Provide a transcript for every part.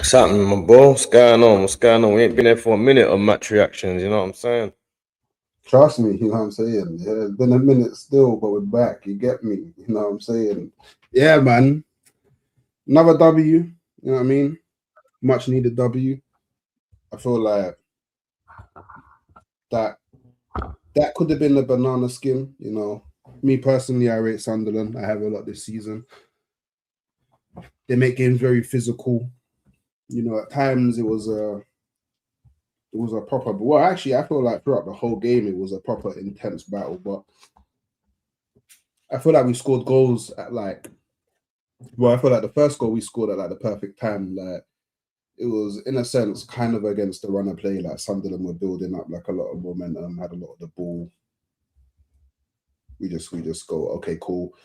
What's happening, my bro? What's going on? What's going on? We ain't been there for a minute on match reactions, you know what I'm saying? Trust me, you know what I'm saying? Yeah, it's been a minute still, but we're back. You get me? You know what I'm saying? Yeah, man. Another W, you know what I mean? Much needed W. I feel like that could have been a banana skin, you know. Me personally, I rate Sunderland. I have a lot this season. They make games very physical. You know, at times it was a proper, well, actually I feel like throughout the whole game it was a proper intense battle, but I feel like we scored goals at I feel like the first goal we scored at like the perfect time. Like it was in a sense kind of against the run of play. Like Sunderland were building up like a lot of momentum, had a lot of the ball. We just go, okay, cool,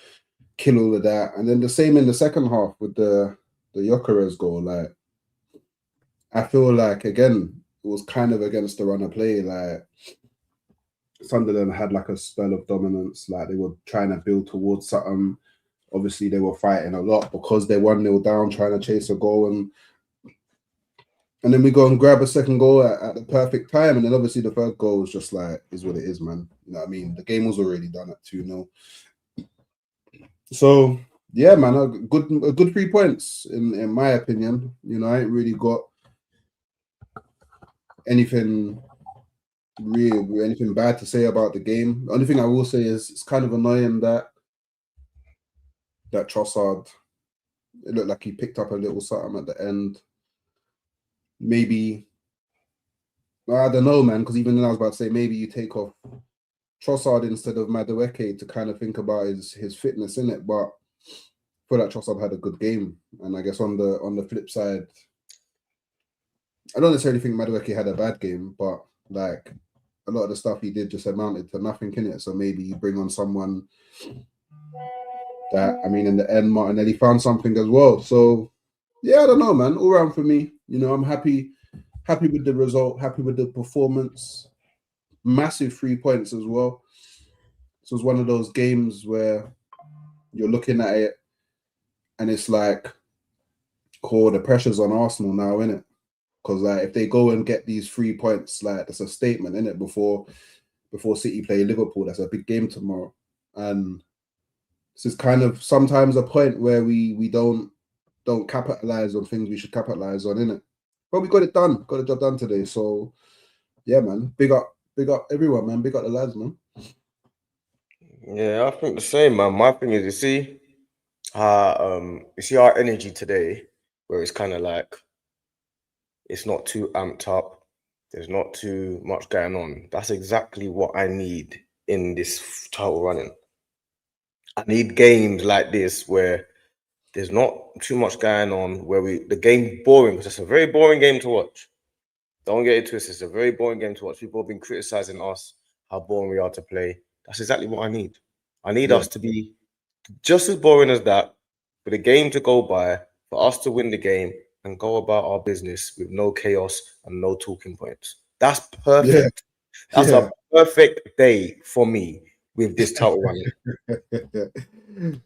kill all of that. And then the same in the second half with the Gyökeres goal. Like I feel like again, it was kind of against the run of play. Like Sunderland had like a spell of dominance, like they were trying to build towards something. Obviously, they were fighting a lot because they 1-0 down, trying to chase a goal, and then we go and grab a second goal at the perfect time. And then obviously the third goal was just like, is what it is, man. You know what I mean? The game was already done at 2-0. So yeah, man, a good 3 points in my opinion. You know, I ain't really got anything bad to say about the game. The only thing I will say is it's kind of annoying that Trossard, it looked like he picked up a little something at the end. Maybe, I don't know, man, because even then I was about to say maybe you take off Trossard instead of Madueke to kind of think about his fitness in it. But I feel like Trossard had a good game, and I guess on the flip side, I don't necessarily think Madueke had a bad game, but like a lot of the stuff he did just amounted to nothing in it. So maybe you bring on someone that, I mean, in the end, Martinelli found something as well. So yeah, I don't know, man. All round for me, you know, I'm happy with the result, happy with the performance. Massive 3 points as well. So it's one of those games where you're looking at it and it's like, cool, the pressure's on Arsenal now, innit? Because like if they go and get these 3 points, like that's a statement, innit? Before City play Liverpool, that's a big game tomorrow. And this is kind of sometimes a point where we don't capitalize on things we should capitalize on, innit? But we got it done, got the job done today. So yeah, man, big up everyone, man. Big up the lads, man. Yeah, I think the same, man. My thing is, you see our energy today, where it's kind of like it's not too amped up. There's not too much going on. That's exactly what I need in this title running. I need games like this where there's not too much going on, where the game's boring, because it's a very boring game to watch. Don't get it twisted. It's a very boring game to watch. People have been criticizing us, how boring we are to play. That's exactly what I need. I need us to be just as boring as that, for the game to go by, for us to win the game and go about our business with no chaos and no talking points. That's perfect. Yeah. That's a perfect day for me with this title running.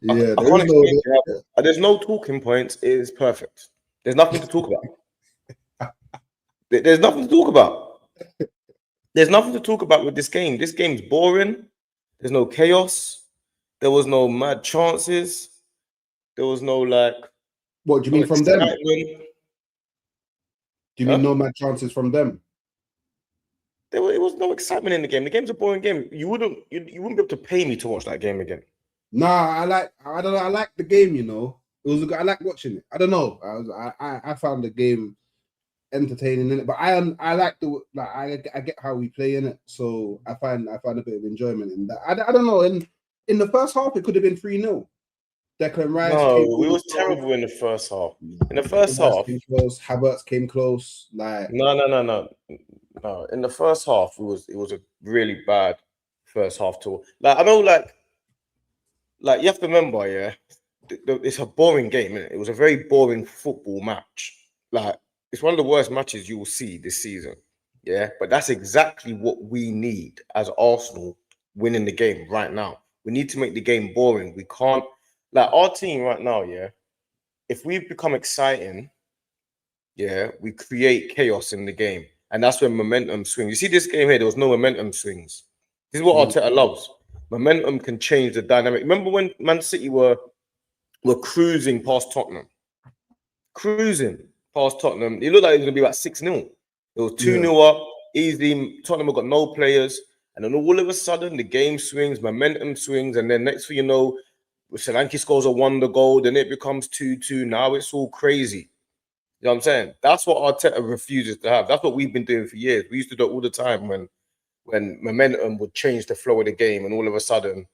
Yeah, there's no talking points. It is perfect. There's nothing to talk about. There's nothing to talk about. There's nothing to talk about with this game. This game's boring. There's no chaos. There was no mad chances. There was no like. What do you mean from them? Do you mean no mad chances from them? It was no excitement in the game. The game's a boring game. You wouldn't be able to pay me to watch that game again. Nah, I don't know. I like the game. You know, I like watching it. I don't know. I found the game entertaining in it, but I like I get how we play in it, so I find a bit of enjoyment in that. I don't know. In the first half, it could have been 3-0. Declan Rice. No, we was terrible in the first half. In the first half, Havertz came close. Like no. In the first half, it was a really bad first half tour. Like I know, like you have to remember, yeah, it's a boring game, isn't it? It was a very boring football match. Like it's one of the worst matches you will see this season. Yeah, but that's exactly what we need as Arsenal winning the game right now. We need to make the game boring. We can't, like our team right now, yeah. If we become exciting, yeah, we create chaos in the game. And that's when momentum swings. You see this game here, there was no momentum swings. This is what Arteta loves. Momentum can change the dynamic. Remember when Man City were cruising past Tottenham? Cruising past Tottenham. It looked like it was going to be about 6-0. It was 2-0 up, easy. Tottenham have got no players. And then all of a sudden, the game swings, momentum swings. And then next thing you know, Solanke scores a wonder goal. Then it becomes 2-2. Now it's all crazy. You know what I'm saying? That's what Arteta refuses to have. That's what we've been doing for years. We used to do it all the time when momentum would change the flow of the game, and all of a sudden,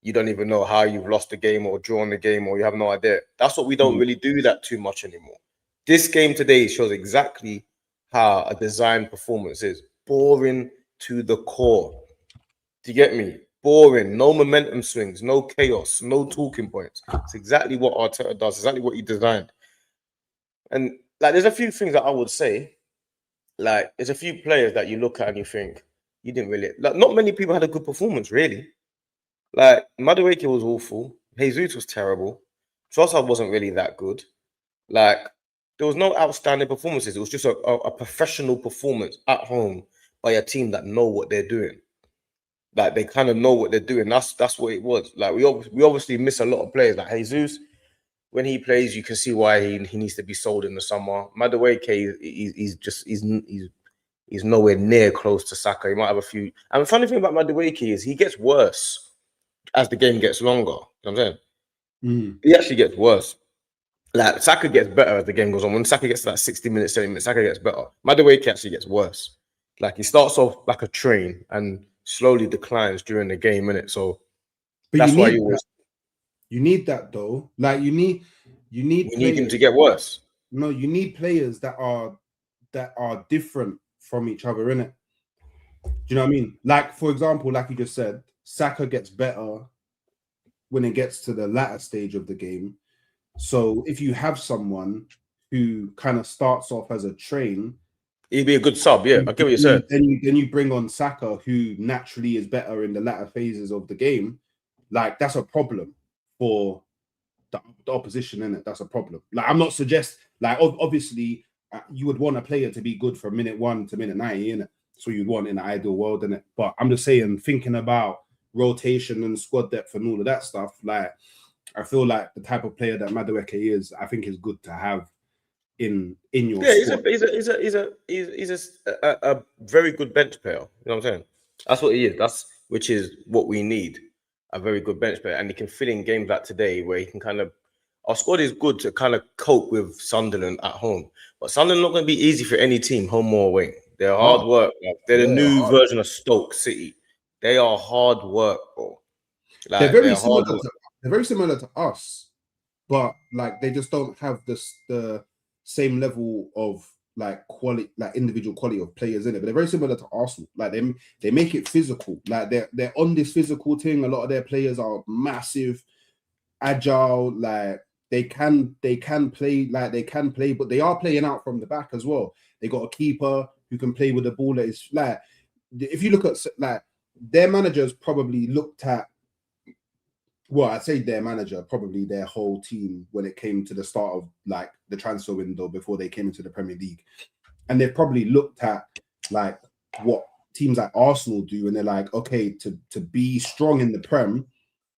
you don't even know how you've lost the game or drawn the game, or you have no idea. That's what we don't really do that too much anymore. This game today shows exactly how a design performance is. Boring to the core. Do you get me? Boring. No momentum swings, no chaos, no talking points. It's exactly what Arteta does, exactly what he designed. And like, there's a few things that I would say. Like, there's a few players that you look at and you think you didn't really. Like, not many people had a good performance, really. Like, Madueke was awful. Jesus was terrible. Trossard wasn't really that good. Like, there was no outstanding performances. It was just a professional performance at home by a team that know what they're doing. Like, they kind of know what they're doing. That's what it was. Like, we obviously miss a lot of players. Like Jesus, when he plays, you can see why he needs to be sold in the summer. Madueke, he's nowhere near close to Saka. He might have a few. And the funny thing about Madueke is he gets worse as the game gets longer. You know what I'm saying? He actually gets worse. Like, Saka gets better as the game goes on. When Saka gets to that 60 minutes, 70 minutes, Saka gets better. Madueke actually gets worse. Like, he starts off like a train and slowly declines during the game, innit? So But that's why you need that though. Like you need him to get worse. No, you need players that are different from each other, innit? Do you know what I mean? Like, for example, like you just said, Saka gets better when it gets to the latter stage of the game. So if you have someone who kind of starts off as a train, he'd be a good sub. Yeah, I get what you're saying. Then you bring on Saka, who naturally is better in the latter phases of the game. Like, that's a problem for the opposition, innit? That's a problem. Like, I'm not suggesting, like, obviously, you would want a player to be good from minute 1 to minute 90, innit? So you'd want in an ideal world, innit? But I'm just saying, thinking about rotation and squad depth and all of that stuff, like, I feel like the type of player that Madueke is, I think is good to have in your squad. He's a very good bench player. You know what I'm saying? That's what he is. Which is what we need. A very good bench player, and he can fit in games like today where he can kind of. Our squad is good to kind of cope with Sunderland at home, but Sunderland not going to be easy for any team, home or away. They're hard work. They're the new version of Stoke City. They are hard work, bro. Like, they're very similar to us, but like they just don't have the same level of like quality, like individual quality of players in it. But they're very similar to Arsenal. Like they make it physical. Like they're on this physical thing. A lot of their players are massive, agile. Like they can play. Like they can play, but they are playing out from the back as well. They got a keeper who can play with the ball. That is like, if you look at like their managers probably looked at. Well, I'd say their manager, probably their whole team, when it came to the start of like the transfer window before they came into the Premier League, and they've probably looked at like what teams like Arsenal do, and they're like, okay, to be strong in the Prem,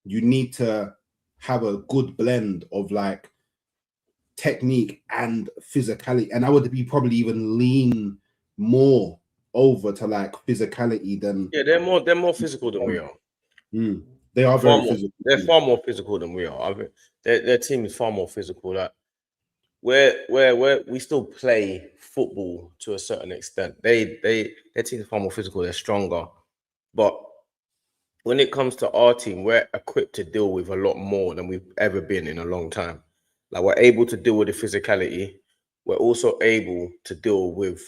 you need to have a good blend of like technique and physicality, and I would be probably even lean more over to like physicality than they're more physical than we are. They are very physical. They're far more physical than we are. Their team is far more physical. Like we still play football to a certain extent. Their team is far more physical. They're stronger, but when it comes to our team, we're equipped to deal with a lot more than we've ever been in a long time. Like, we're able to deal with the physicality. We're also able to deal with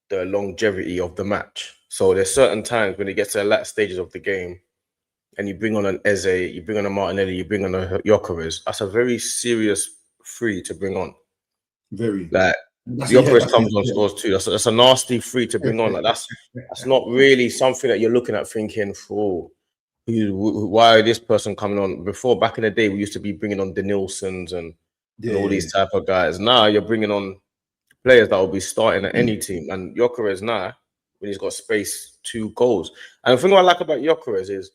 the longevity of the match. So there's certain times when it gets to the latter stages of the game, and you bring on an Eze, you bring on a Martinelli, you bring on a Gyökeres, that's a very serious free to bring on. Very. Like, Gyökeres comes on, scores too. That's a nasty free to bring on. Like, that's not really something that you're looking at thinking, oh, why is this person coming on? Before, back in the day, we used to be bringing on the Nilsons and all these type of guys. Now you're bringing on players that will be starting at any team. And Gyökeres now, when he's got space, 2 goals. And the thing I like about Gyökeres is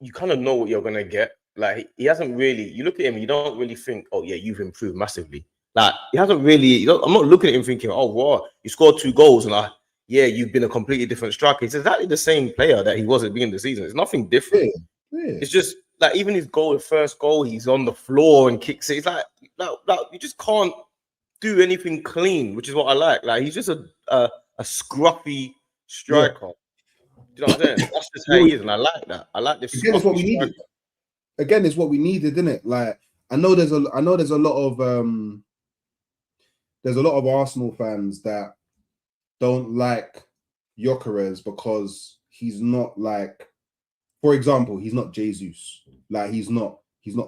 you kind of know what you're gonna get. Like he hasn't really. You look at him, you don't really think, oh yeah, you've improved massively. Like he hasn't really. I'm not looking at him thinking, oh wow, you scored 2 goals, and yeah, you've been a completely different striker. It's exactly the same player that he was at the beginning of the season. It's nothing different. Yeah. It's just like even his goal, the first goal, he's on the floor and kicks it. It's like you just can't do anything clean, which is what I like. Like he's just a scruffy striker. Yeah. You know what I'm saying? That's just how he is, and I like that. I like this. Again, it's what we needed. Again, it's what we needed, isn't it? Like I know there's a lot of Arsenal fans that don't like Gyökeres because he's not like, for example, he's not Jesus. Like he's not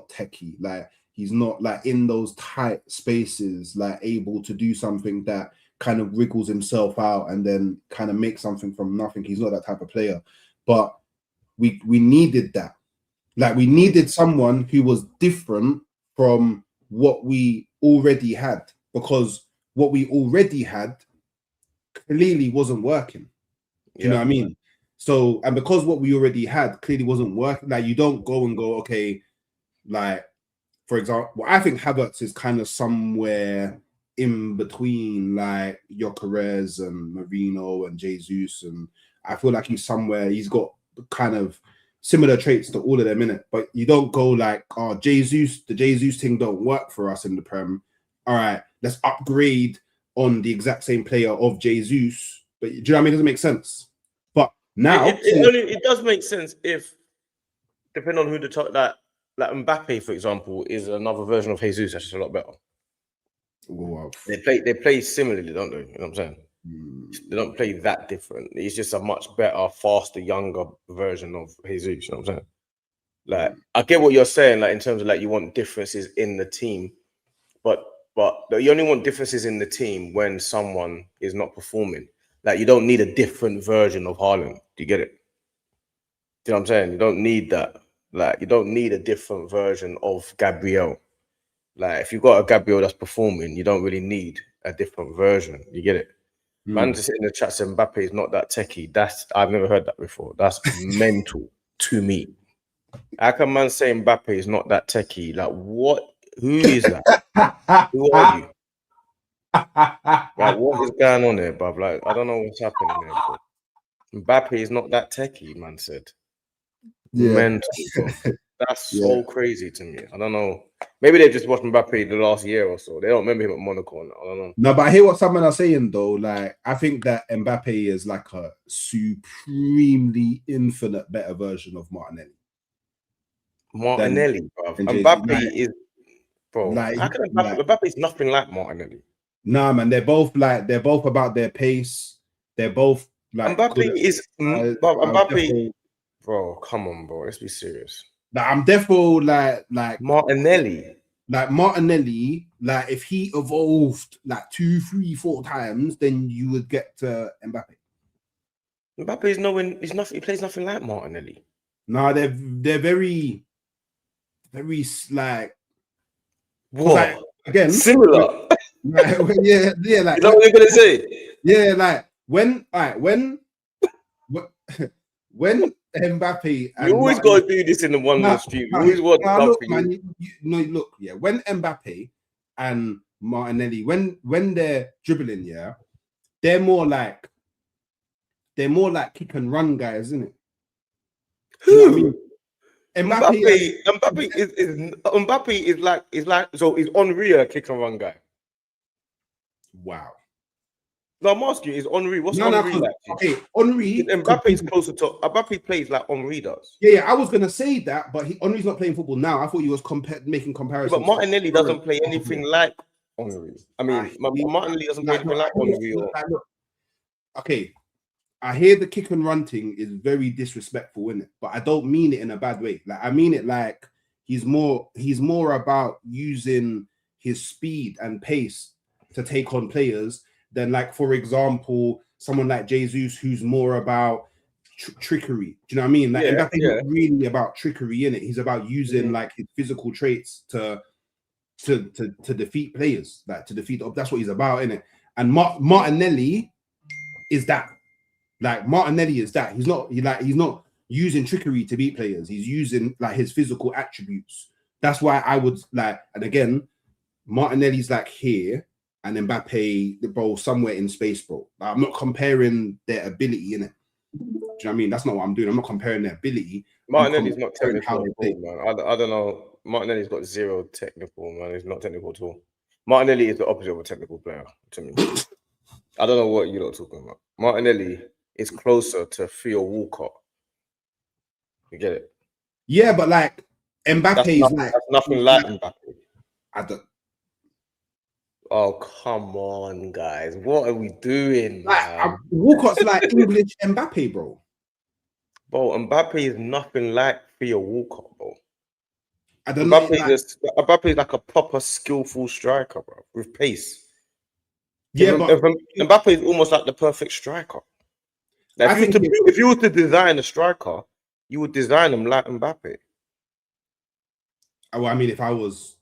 techie. Like he's not like in those tight spaces, like able to do something that kind of wriggles himself out and then kind of makes something from nothing. He's not that type of player. But we needed that. Like we needed someone who was different from what we already had, because what we already had clearly wasn't working. Do you know what I mean? So, and because what we already had clearly wasn't working, like you don't go and go, okay, like for example, well, I think Havertz is kind of somewhere in between like Gyökeres and Marino and Jesus, and I feel like he's somewhere, he's got kind of similar traits to all of them in it, but you don't go like, oh, the Jesus thing don't work for us in the Prem. All right, let's upgrade on the exact same player of Jesus. But do you know what I mean? It doesn't make sense. But now it does make sense if, depending on who the top, like Mbappe, for example, is another version of Jesus that's just a lot better. Wow. They play similarly, don't they? You know what I'm saying? They don't play that different. It's just a much better, faster, younger version of Jesus. You know what I'm saying? Like, I get what you're saying, like in terms of like you want differences in the team, but you only want differences in the team when someone is not performing. Like you don't need a different version of Haaland. Do you get it? Do you know what I'm saying? You don't need that. Like you don't need a different version of Gabriel. Like if you've got a Gabriel that's performing, you don't really need a different version. You get it? Man just in the chat said Mbappe is not that techie. I've never heard that before. That's mental to me. How can man say Mbappe is not that techie? Like what? Who is that? Who are you? Like what is going on there, bruv? Like I don't know what's happening there. Bro. Mbappe is not that techie, man said. Yeah. Mental, bro. That's so crazy to me. I don't know. Maybe they've just watched Mbappe the last year or so. They don't remember him at Monaco. I don't know. No, but I hear what someone are saying though. Like, I think that Mbappe is like a supremely infinite better version of Martinelli. Martinelli, bro. Mbappe is, bro. Like, how can Mbappe is nothing like Martinelli? Nah, man. They're both about their pace. They're both like Mbappe is, Mbappe. Bro, come on, bro. Let's be serious. Like, I'm defo like Martinelli. Like Martinelli, like if he evolved like 2, 3, 4 times, then you would get to Mbappe. Mbappe is he's nothing. He plays nothing like Martinelli. No, they're very like what? Like, again, similar. Like, yeah. Like you know what you're gonna say? Yeah, like when Mbappe, you always got to do this in the one stream. You always want to look, man. Look, yeah. When Mbappe and Martinelli, when they're dribbling, yeah, they're more like kick and run guys, isn't it? Who? You know what I mean? Mbappe is like so is Henry a kick and run guy? Wow. No, I'm asking you, is Henry? What's Henry like? Okay, Henry. Mbappe is closer to. Mbappe plays like Henry does. Yeah, I was gonna say that, but Henry's not playing football now. I thought he was making comparisons. But Martinelli doesn't play anything like Henry. I mean, Martinelli doesn't play anything like Henry. Okay, I hear the kick and run thing is very disrespectful, isn't it? But I don't mean it in a bad way. Like I mean it like he's more about using his speed and pace to take on players than, like, for example, someone like Jesus, who's more about trickery. Do you know what I mean? Like Mbappe's not really about trickery in it. He's about using like his physical traits to to defeat players, like to defeat. That's what he's about, innit? And Martinelli is that. Like Martinelli is that. He's not using trickery to beat players. He's using like his physical attributes. That's why I would like. And again, Martinelli's like here, and Mbappe the ball somewhere in space, bro. Like, I'm not comparing their ability in it. Do you know what I mean? That's not what I'm doing. I'm not comparing their ability. Martinelli's not technical at all, man. I don't know. Martinelli's got zero technical, man. He's not technical at all. Martinelli is the opposite of a technical player to me. I don't know what you're not talking about. Martinelli is closer to Theo Walcott. You get it? Yeah, but like Mbappe is like that's nothing like Mbappe. I don't. Oh, come on, guys. What are we doing, man? Walcott's like English Mbappe, bro. Bro, Mbappe is nothing like Theo Walcott, bro. I don't know. Mbappe is like a proper skillful striker, bro, with pace. Yeah, Mbappe is almost like the perfect striker. Like if you were to design a striker, you would design him like Mbappe. Well, I mean, if I was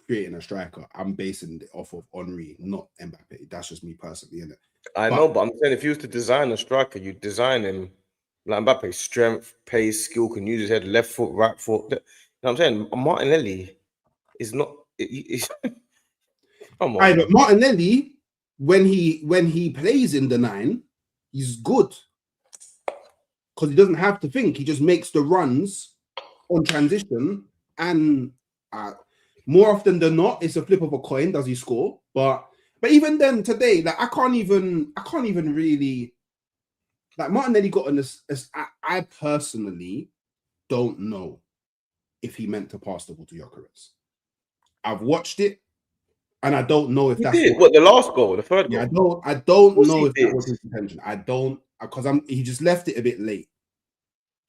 creating a striker, I'm basing it off of Henry, not Mbappe. That's just me personally, isn't it? I know, but I'm saying if you was to design a striker, you design him like Mbappe: strength, pace, skill, can use his head, left foot, right foot. You know what I'm saying? Martinelli is not. Come on. But Martinelli, when he plays in the 9, he's good because he doesn't have to think. He just makes the runs on transition, and more often than not, it's a flip of a coin. Does he score? But even then, today, like I can't even really like Martinelli got on this. I personally don't know if he meant to pass the ball to Gyökeres. I've watched it, and I don't know if that's what the last goal, the third goal. I don't know if that was his intention. I don't because he just left it a bit late.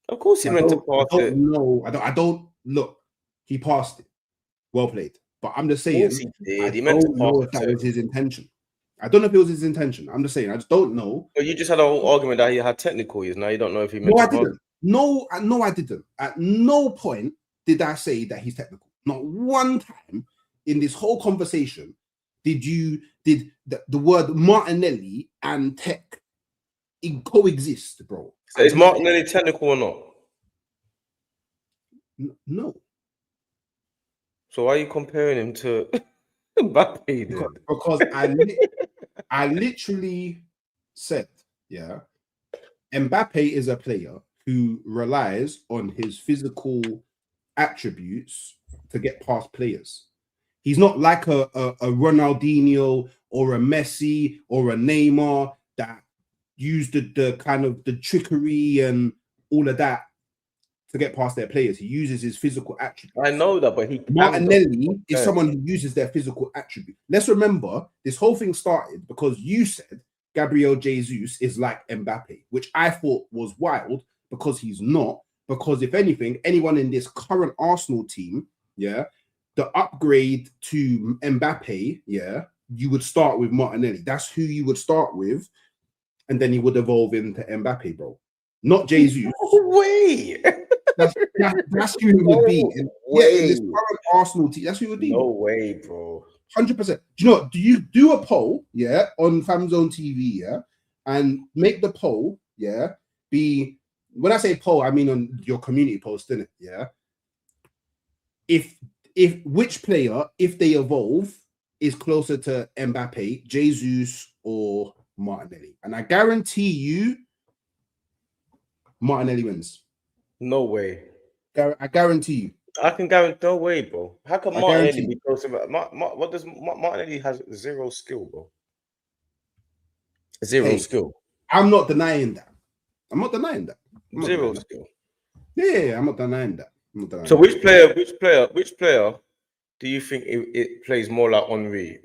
Of course, he meant to pass it. No, I don't look. He passed it. Well played. But I'm just saying, I don't know if that was his intention. I don't know if it was his intention. I'm just saying, I just don't know. But you just had a whole argument that he had technical years. Now you don't know if he meant to pass it. No, I didn't. At no point did I say that he's technical. Not one time in this whole conversation did the word Martinelli and tech coexist, bro. So is Martinelli technical or not? No. So why are you comparing him to Mbappe? Because I literally said, yeah, Mbappe is a player who relies on his physical attributes to get past players. He's not like a Ronaldinho or a Messi or a Neymar that used the kind of the trickery and all of that to get past their players. He uses his physical attributes. I know that, but Martinelli is someone who uses their physical attribute. Let's remember, this whole thing started because you said Gabriel Jesus is like Mbappe, which I thought was wild because he's not. Because if anything, anyone in this current Arsenal team, yeah, the upgrade to Mbappe, yeah, you would start with Martinelli. That's who you would start with, and then you would evolve into Mbappe, bro. Not Jesus. No way. That's who it would be. In this current Arsenal team, that's who it would be. No way, bro. 100%. Do you know what? Do you do a poll, yeah, on FamZone TV, yeah, and make the poll, yeah, be when I say poll, I mean on your community post, innit? Yeah. If which player, if they evolve, is closer to Mbappe, Jesus, or Martinelli, and I guarantee you, Martinelli wins. No way. I guarantee you. I can guarantee. No way, bro. How can Martinelli be close to what does Martinelli has zero skill, bro? Zero skill. I'm not denying that. Zero skill. Yeah, I'm not denying that. So which player do you think it plays more like Henry?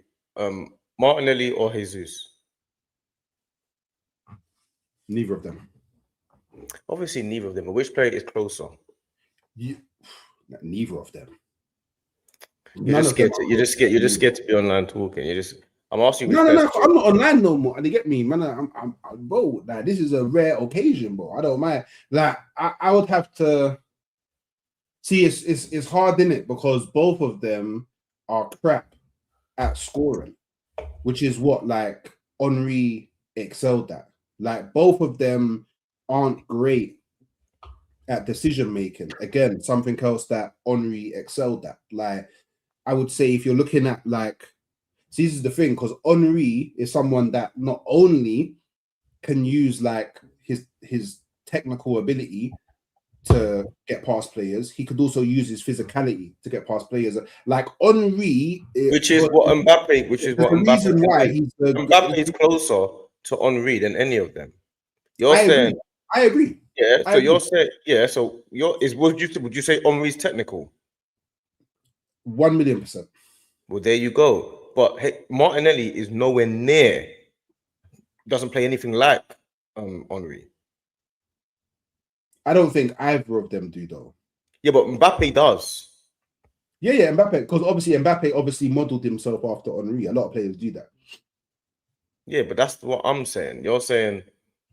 Martinelli or Jesus? Neither of them. Obviously, neither of them. But which player is closer? Neither of them. You're just scared to be online talking. I'm asking you. No. I'm not online no more. And they get me, man. I'm bro. Like this is a rare occasion, bro. I don't mind. Like I would have to See, it's hard, isn't it? Because both of them are crap at scoring, which is what like Henry excelled at. Like both of them aren't great at decision making. Again, something else that Henry excelled at. Like I would say, if you're looking at like, see, this is the thing, because Henry is someone that not only can use like his technical ability to get past players, he could also use his physicality to get past players. Like Henry, Which is what Mbappe. Which is what the Mbappe reason can why do. he's Mbappe is closer to Henry than any of them. You're I saying, agree. I agree. yeah. I So agree. you're saying, yeah. So would you say Henry's technical? 1,000,000%. Well, there you go. But hey, Martinelli is nowhere near. Doesn't play anything like Henry. I don't think either of them do though. Yeah, but Mbappe does. Yeah, Mbappe, because obviously Mbappe modeled himself after Henry. A lot of players do that. Yeah, but that's what I'm saying. You're saying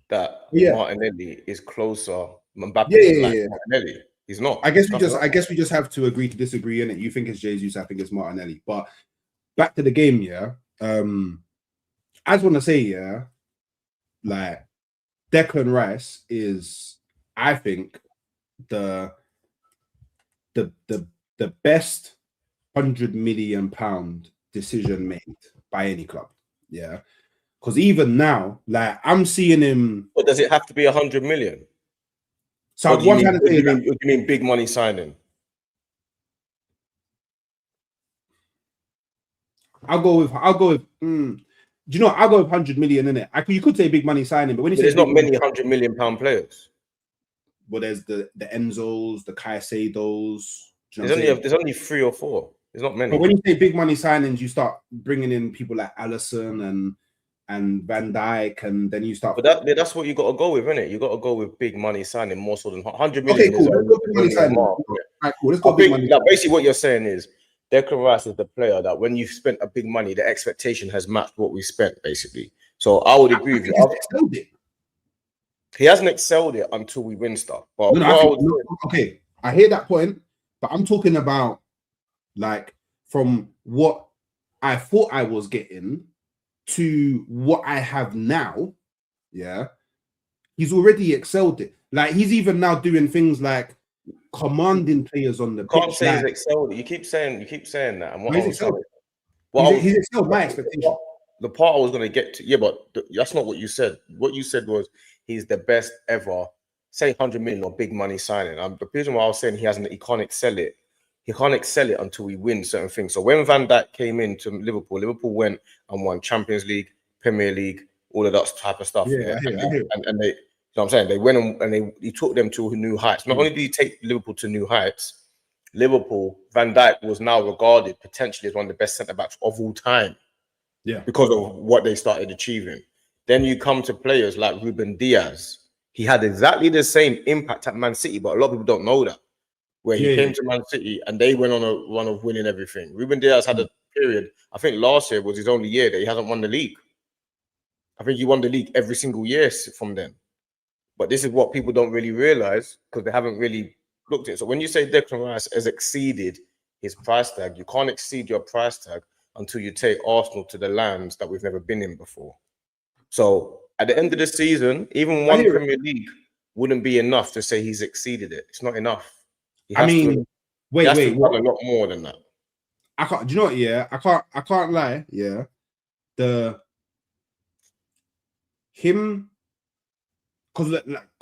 that Martinelli is closer. Mbappe is like Martinelli. He's not. I guess we just have to agree to disagree in it. You think it's Jesus, I think it's Martinelli. But back to the game, yeah. I just want to say, yeah, like Declan Rice is, I think, the best £100 million decision made by any club. Yeah. Because even now, like I'm seeing him. But does it have to be 100 million? So do you mean big money signing? I'll go with. Do you know? I'll go with 100 million in it. You could say big money signing, but when you say there's not many £100 million players. Well, there's the Enzos, the Caicedos. There's only 3 or 4. There's not many. But when you say big money signings, you start bringing in people like Alisson and Van Dijk, and then you start. But that's what you got to go with, isn't it? You got to go with big money signing more so than 100 million. Okay, cool. Let's go big money signing. All right, cool. Let's go big money. Basically, what you're saying is Declan Rice is the player that when you've spent a big money, the expectation has matched what we spent, basically. So I would agree with you. He hasn't excelled it until we win stuff. But okay, I hear that point, but I'm talking about like from what I thought I was getting to what I have now. Yeah, he's already excelled it. Like he's even now doing things like commanding players on the pitch. Can't say he's excelled it. You keep saying that. And he's excelled. He's excelled my expectation. The part I was going to get to, but that's not what you said. What you said was he's the best ever. Say 100 million or big money signing. The reason why I was saying he can't excel it. He can't excel it until we win certain things. So when Van Dijk came into Liverpool went and won Champions League, Premier League, all of that type of stuff. Yeah. And they, you know what I'm saying? They went and he took them to new heights. Not only did he take Liverpool to new heights, Van Dijk was now regarded potentially as one of the best centre-backs of all time. Yeah. Because of what they started achieving. Then you come to players like Ruben Diaz. He had exactly the same impact at Man City, but a lot of people don't know that. Where he came to Man City and they went on a run of winning everything. Ruben Diaz had a period, I think last year was his only year that he hasn't won the league. I think he won the league every single year from then. But this is what people don't really realize because they haven't really looked at it. So when you say Declan Rice has exceeded his price tag, you can't exceed your price tag until you take Arsenal to the lands that we've never been in before. So at the end of the season, even one Premier League wouldn't be enough to say he's exceeded it. It's not enough. Wait, what? A lot more than that. I can't. Do you know what? Yeah, I can't lie. Yeah, because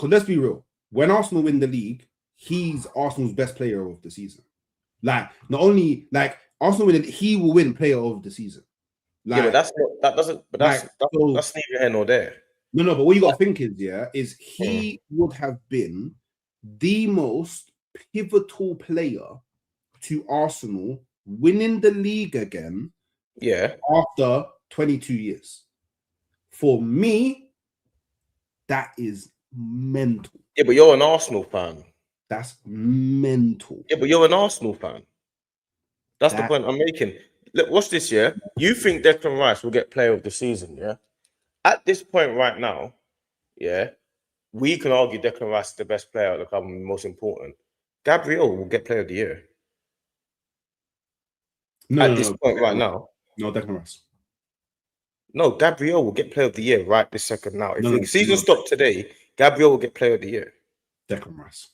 let's be real. When Arsenal win the league, he's Arsenal's best player of the season. Like not only like Arsenal win, he will win player of the season. Like, that's neither here nor there. No. But what you got to think is he would have been the most pivotal player to Arsenal winning the league again. Yeah. After 22 years. For me, that is mental. Yeah, but you're an Arsenal fan. That's mental. Yeah, but you're an Arsenal fan. That's the point I'm making. Look, watch this, yeah? You think Declan Rice will get player of the season, yeah? At this point right now, yeah, we can argue Declan Rice is the best player at the club and most important. Gabriel will get Player of the Year. No, At this point right now. No, Declan Rice. No, Gabriel will get Player of the Year right this second now. If the season no. stopped today, Gabriel will get Player of the Year. Declan Rice.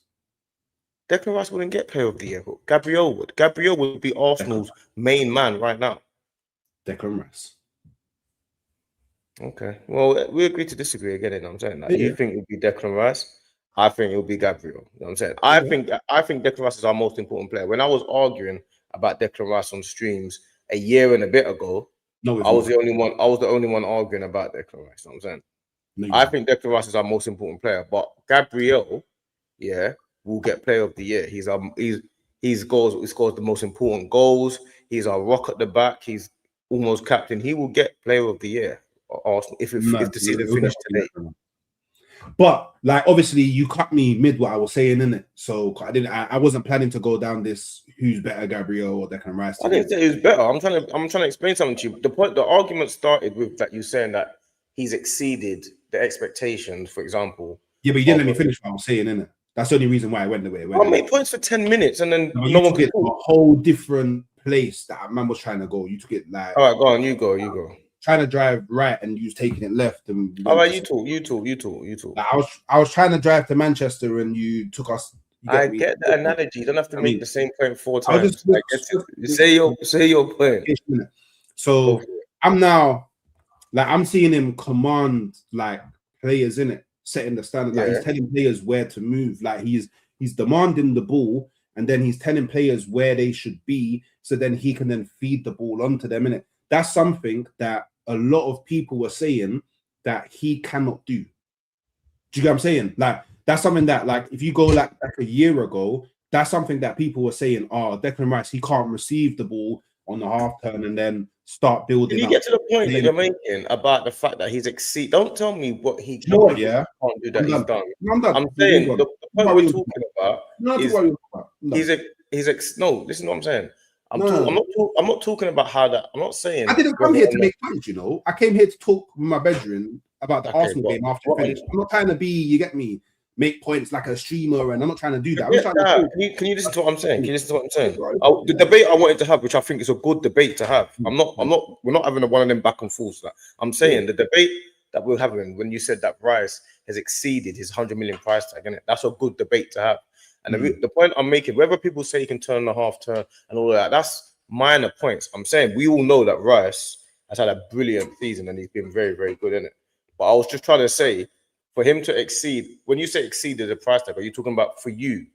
Declan Rice wouldn't get Player of the Year. Gabriel would. Gabriel would be Arsenal's main man right now. Declan Rice. Okay. Well, we agree to disagree again. You know what I'm saying? Like, you think it would be Declan Rice. I think it would be Gabriel. You know what I'm saying? I think Declan Rice is our most important player. When I was arguing about Declan Rice on streams a year and a bit ago, I was the only one. I was the only one arguing about Declan Rice. You know what I'm saying? I think Declan Rice is our most important player, but Gabriel, will get Player of the Year. He scores the most important goals. He's our rock at the back. He's almost captain. He will get Player of the Year. Arsenal if the season finished today. But like, obviously, you cut me mid what I was saying, innit? So I wasn't planning to go down this who's better, Gabriel or Declan Rice. I didn't say who's better. I'm trying to explain something to you. The argument started with that you saying that he's exceeded the expectations, for example. Yeah, but you didn't let me finish what I was saying, innit? That's the only reason why I went the way it went. I made points for 10 minutes and then no one could talk. A whole different place that man was trying to go. You took it like, all right, go on, you go. Trying to drive right and you was taking it left. And all right, you talk. Like, I was trying to drive to Manchester and you took us. I get the analogy. You don't have to make the same point 4 times. Say your point. So I'm now like I'm seeing him command like players in it, setting the standard. Like he's telling players where to move. Like he's demanding the ball and then he's telling players where they should be, so then he can then feed the ball onto them in it. That's something that a lot of people were saying that he cannot do. Do you get what I'm saying? Like, that's something that, like, if you go like a year ago, that's something that people were saying, Declan Rice, he can't receive the ball on the half turn and then start building. Can you get to the point that you're making about the fact that he's exceeded? Don't tell me what he can't do that he's done. I'm saying the point we're talking about is no, listen to what I'm saying. I'm not talking about how that. I'm not saying. I didn't come here to make fun, you know. I came here to talk with my bedroom about the Arsenal game after finish. I'm not trying to be, you get me, make points like a streamer, and I'm not trying to do that. I'm trying to can you listen to what I'm saying? The debate I wanted to have, which I think is a good debate to have. We're not having one of them back and forths. I'm saying the debate that we're having when you said that Rice has exceeded his 100 million price tag, and that's a good debate to have. And the point I'm making, whether people say he can turn the half turn and all of that, that's minor points. I'm saying we all know that Rice has had a brilliant season and he's been very, very good in it. But I was just trying to say, for him to exceed, when you say exceeded the price tag, are you talking about for you?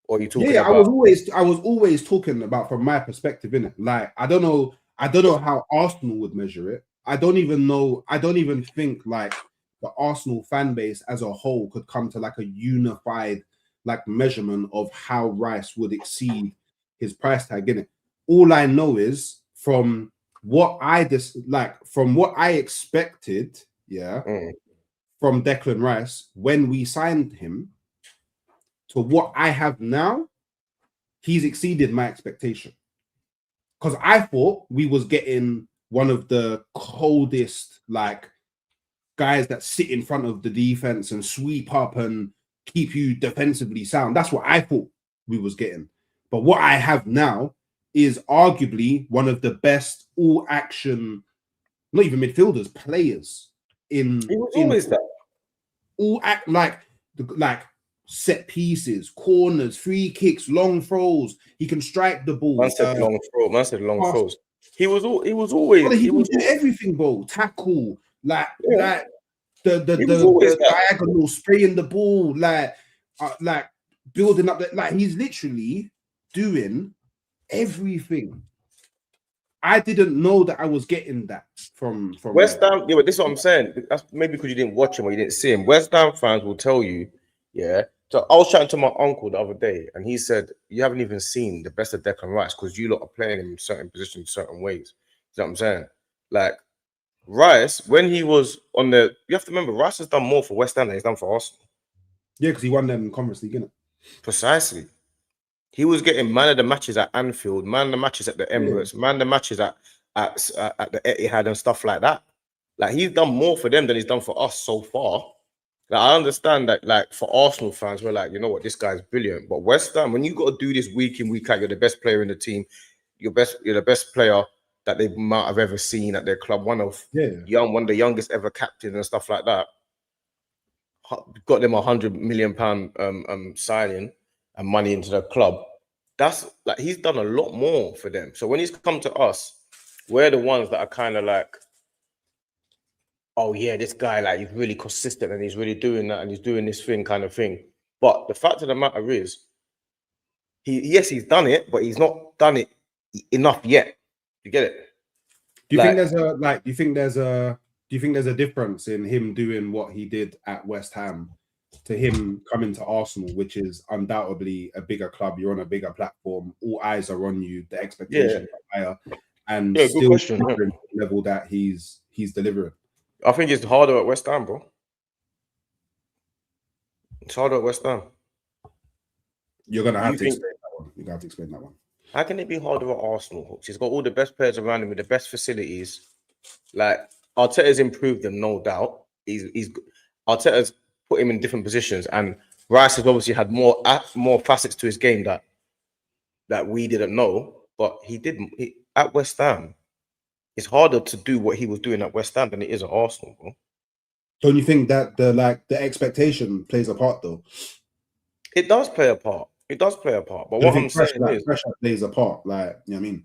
Or are you talking about... I was always talking about from my perspective, in it. Like, I don't know how Arsenal would measure it. I don't even think like the Arsenal fan base as a whole could come to like a unified like measurement of how Rice would exceed his price tag in it. All I know is from what I expected, from Declan Rice when we signed him to what I have now, he's exceeded my expectation. Because I thought we was getting one of the coldest like guys that sit in front of the defense and sweep up and keep you defensively sound. That's what I thought we was getting. But what I have now is arguably one of the best all-action, not even midfielders, players in. He was always that. All act like set pieces, corners, free kicks, long throws. He can strike the ball. Man said long throws. He was always. He would do everything, bro. Tackle, like. The diagonal, spraying the ball, like building up. Like he's literally doing everything. I didn't know that I was getting that from West Ham. Yeah, but this is what I'm saying. That's maybe because you didn't watch him or you didn't see him. West Ham fans will tell you, So I was chatting to my uncle the other day, and he said you haven't even seen the best of Declan Rice because you lot are playing him in certain positions, certain ways. You know what I'm saying? Like. Rice, when he was on you have to remember, Rice has done more for West Ham than he's done for Arsenal. Yeah, because he won them Conference League, innit? Precisely. He was getting man of the matches at Anfield, man of the matches at the Emirates, man of the matches at the Etihad and stuff like that. Like, he's done more for them than he's done for us so far. Like, I understand that, like, for Arsenal fans, we're like, you know what, this guy's brilliant. But West Ham, when you got to do this week in, week out, you're the best player in the team. You're the best player that they might have ever seen at their club. One of the youngest ever captains and stuff like that. Got them £100 million signing and money into the club. That's like, he's done a lot more for them. So when he's come to us, we're the ones that are kind of like, oh yeah, this guy, like, he's really consistent and he's really doing that and he's doing this thing kind of thing. But the fact of the matter is, he's done it, but he's not done it enough yet. You get it? Do you think there's a difference in him doing what he did at West Ham to him coming to Arsenal, which is undoubtedly a bigger club? You're on a bigger platform. All eyes are on you. The expectations are higher, and still delivering the level that he's delivering. I think it's harder at West Ham, bro. It's harder at West Ham. You're gonna have to explain that one. You're gonna have to explain that one. How can it be harder at Arsenal? He's got all the best players around him with the best facilities. Like, Arteta's improved them, no doubt. Arteta's put him in different positions, and Rice has obviously had more facets to his game that we didn't know. But at West Ham. It's harder to do what he was doing at West Ham than it is at Arsenal, bro. Don't you think that the expectation plays a part, though? It does play a part. It does play a part. But what I'm saying is, pressure plays a part. Like, you know what I mean?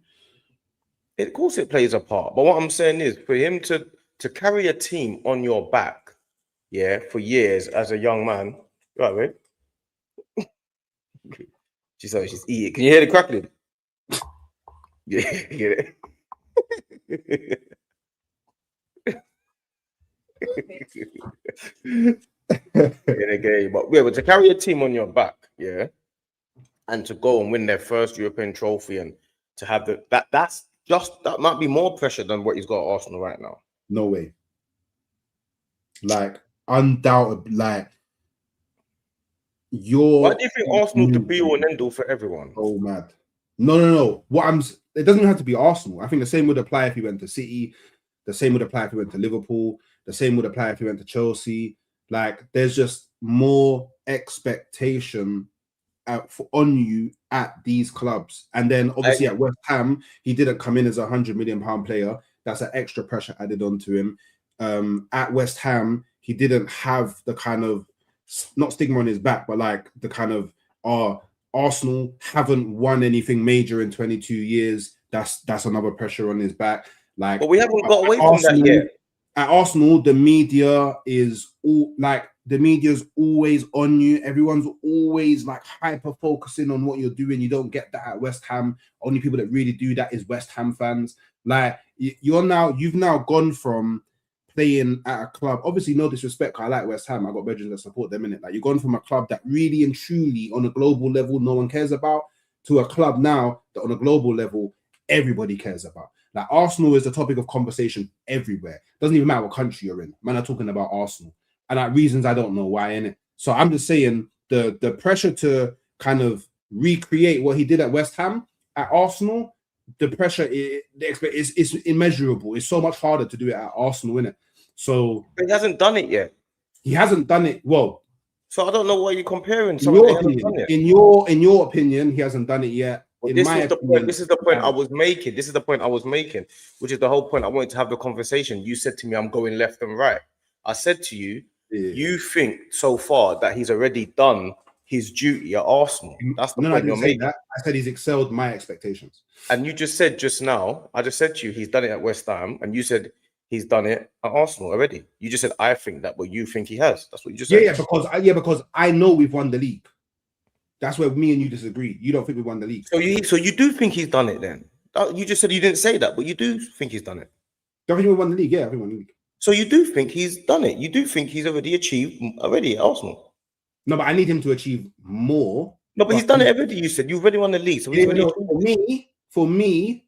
Of course, it plays a part. But what I'm saying is, for him to carry a team on your back, for years as a young man, right, mate? She's eating. Can you hear the crackling? Yeah, get it. But to carry a team on your back, and to go and win their first European trophy, and to have that might be more pressure than what he's got at Arsenal right now. No way. Like, undoubtedly, like, why do you think Arsenal to be all and end all for everyone? Oh, mad. No. It doesn't have to be Arsenal. I think the same would apply if he went to City. The same would apply if he went to Liverpool. The same would apply if he went to Chelsea. Like, there's just more expectation on you at these clubs. And then obviously at West Ham, he didn't come in as £100 million player. That's an extra pressure added onto him. At West Ham, he didn't have the kind of, not stigma on his back, but like the kind of, Arsenal haven't won anything major in 22 years. That's another pressure on his back. Like, but we haven't got away from that yet. At Arsenal, the media is always on you. Everyone's always like hyper focusing on what you're doing. You don't get that at West Ham. Only people that really do that is West Ham fans. Like, you've now gone from playing at a club, obviously no disrespect, I like West Ham, I got brethren that support them in it. Like, you've gone from a club that really and truly on a global level no one cares about, to a club now that on a global level everybody cares about. Like, Arsenal is the topic of conversation everywhere. Doesn't even matter what country you're in. Man are talking about Arsenal, and like reasons I don't know why, innit? So I'm just saying the pressure to kind of recreate what he did at West Ham at Arsenal, the pressure is immeasurable. It's so much harder to do it at Arsenal, innit? So but he hasn't done it yet. He hasn't done it well. So I don't know what you're comparing. In your opinion, he hasn't done it yet. Well, this is the point I was making. This is the point I was making, which is the whole point I wanted to have the conversation. You said to me, I'm going left and right. I said to you, you think so far that he's already done his duty at Arsenal. That's the point you're making. That. I said he's excelled my expectations. And you just said just now, I just said to you, he's done it at West Ham, and you said he's done it at Arsenal already. You just said, I think that, but you think he has. That's what you just said. Because I know we've won the league. That's where me and you disagree. You don't think we won the league. So you do think he's done it then? You just said you didn't say that, but you do think he's done it. Don't think we won the league? Yeah, I think we won the league. So you do think he's done it? You do think he's already achieved at Arsenal? No, but I need him to achieve more. No, but he's done it already. You said you've already won the league. So for me,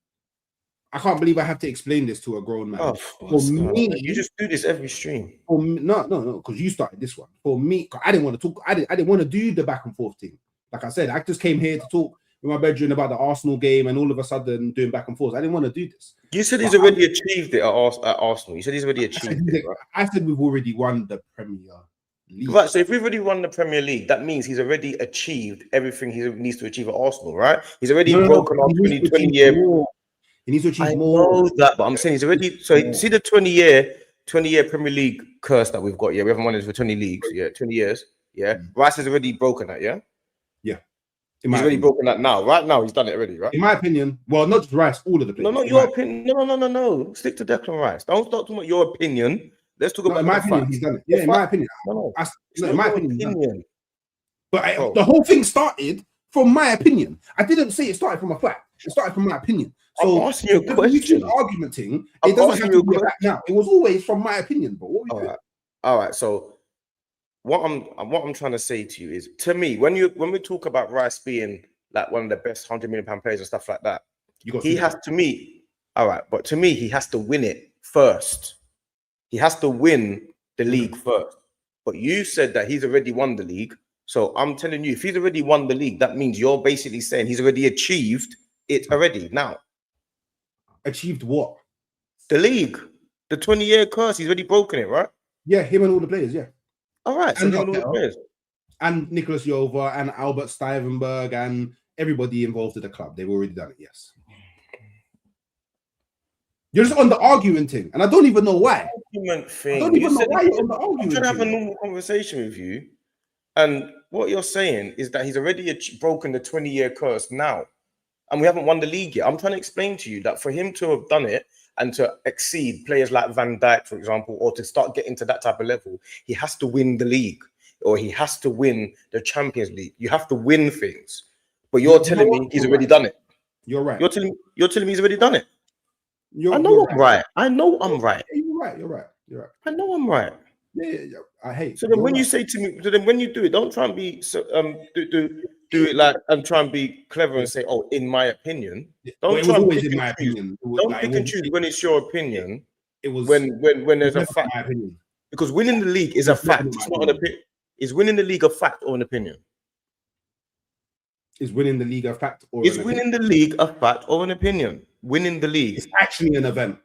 I can't believe I have to explain this to a grown man. You just do this every stream. No, because you started this one. For me, I didn't want to talk. I didn't want to do the back and forth thing. Like I said, I just came here to talk with my brethren about the Arsenal game, and all of a sudden doing back and forth. I didn't want to do this. You said he's already achieved it at Arsenal. You said he's already achieved it. Right? I said we've already won the Premier League. Right, so if we've already won the Premier League, that means he's already achieved everything he needs to achieve at Arsenal, right? He's already broken our 2020 year. He needs to achieve I more. know that, but I'm saying he's already. So see the 20-year Premier League curse that we've got. Yeah, we haven't won it for 20 leagues. Yeah, 20 years. Yeah, Rice has already broken that. Yeah, yeah. He's already broken that now. Right now, he's done it already. Right. In my opinion, well, not just Rice, all of the players. No, not your opinion. No. Stick to Declan Rice. Don't start talking about your opinion. Let's talk about in my the opinion, facts. he's done it. Yeah, in my opinion. No, in my opinion. But the whole thing started from my opinion. I didn't say it started from a fact. It started from my opinion. So I'm asking you a question. The argument thing, it doesn't have to be a fact now. It was always from my opinion, bro. All right. So what I'm trying to say to you is, to me, when we talk about Rice being like one of the best £100 million players and stuff like that, he has to me. All right, but to me, he has to win it first. He has to win the league first. But you said that he's already won the league. So I'm telling you, if he's already won the league, that means you're basically saying he's already achieved it already. Now, achieved what? The league, the 20-year curse. He's already broken it, right? Yeah, him and all the players. Yeah. All right, so him and all the players, and Nicholas Jova and Albert Stevenberg and everybody involved in the club. They've already done it. Yes. You're just on the arguing thing, and I don't even know why. Argument thing. I don't even know why you're on the argument. I'm trying to have a normal conversation with you, and what you're saying is that he's already broken the 20-year curse now, and we haven't won the league yet. I'm trying to explain to you that for him to have done it and to exceed players like Van Dijk, for example, or to start getting to that type of level, he has to win the league, or he has to win the Champions League. You have to win things, but you're telling me he's already done it. You're right. You're telling me he's already done it. I know I'm right. I know I'm right. You're right. I know I'm right. Yeah. I hate. So then, when you say to me, when you do it, don't try and be do it like and try and be clever and say, "Oh, in my opinion." Don't try and pick in my opinion. Don't pick and choose when it's your opinion. It was when there's a fact. Because winning the league is a fact. It's not an opinion. Is winning the league a fact or an opinion? Is winning the league a fact or is winning the league a fact or an opinion? Winning the league. It's actually an event.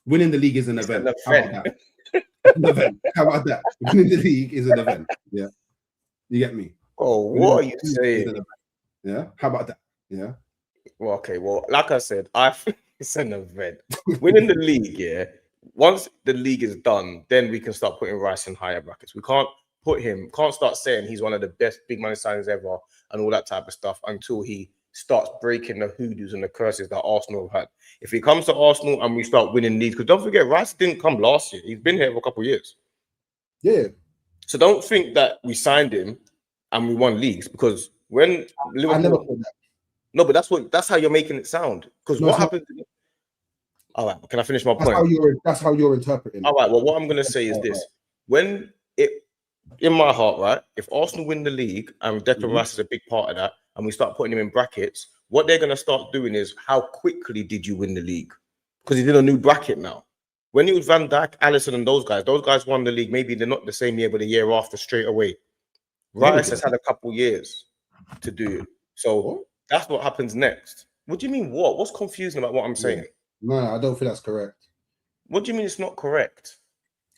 Winning the league is an event. How about that? An event. How about that? Winning the league is an event. Yeah. You get me? Oh, what are you saying? Yeah. How about that? Yeah. Well, okay. Well, like I said, it's an event. Winning the league, yeah. Once the league is done, then we can start putting Rice in higher brackets. We can't start saying he's one of the best big money signings ever and all that type of stuff until he starts breaking the hoodoos and the curses that Arsenal have had. If he comes to Arsenal and we start winning leagues, because don't forget, Rice didn't come last year. He's been here for a couple of years. Yeah. So don't think that we signed him and we won leagues, because when Liverpool, I never thought that. No, but that's how you're making it sound. Because what happened? All right, can I finish my point? That's how you're interpreting. All right. Well, what I'm going to say is this: when it in my heart, right? If Arsenal win the league and Declan Rice is a big part of that, and we start putting him in brackets, what they're going to start doing is how quickly did you win the league? Because he did a new bracket now. When it was Van Dijk, Alisson, and those guys won the league. Maybe they're not the same year, but the year after straight away. Rice has had a couple years to do it. So that's what happens next. What do you mean what? What's confusing about what I'm saying? No, I don't think that's correct. What do you mean it's not correct?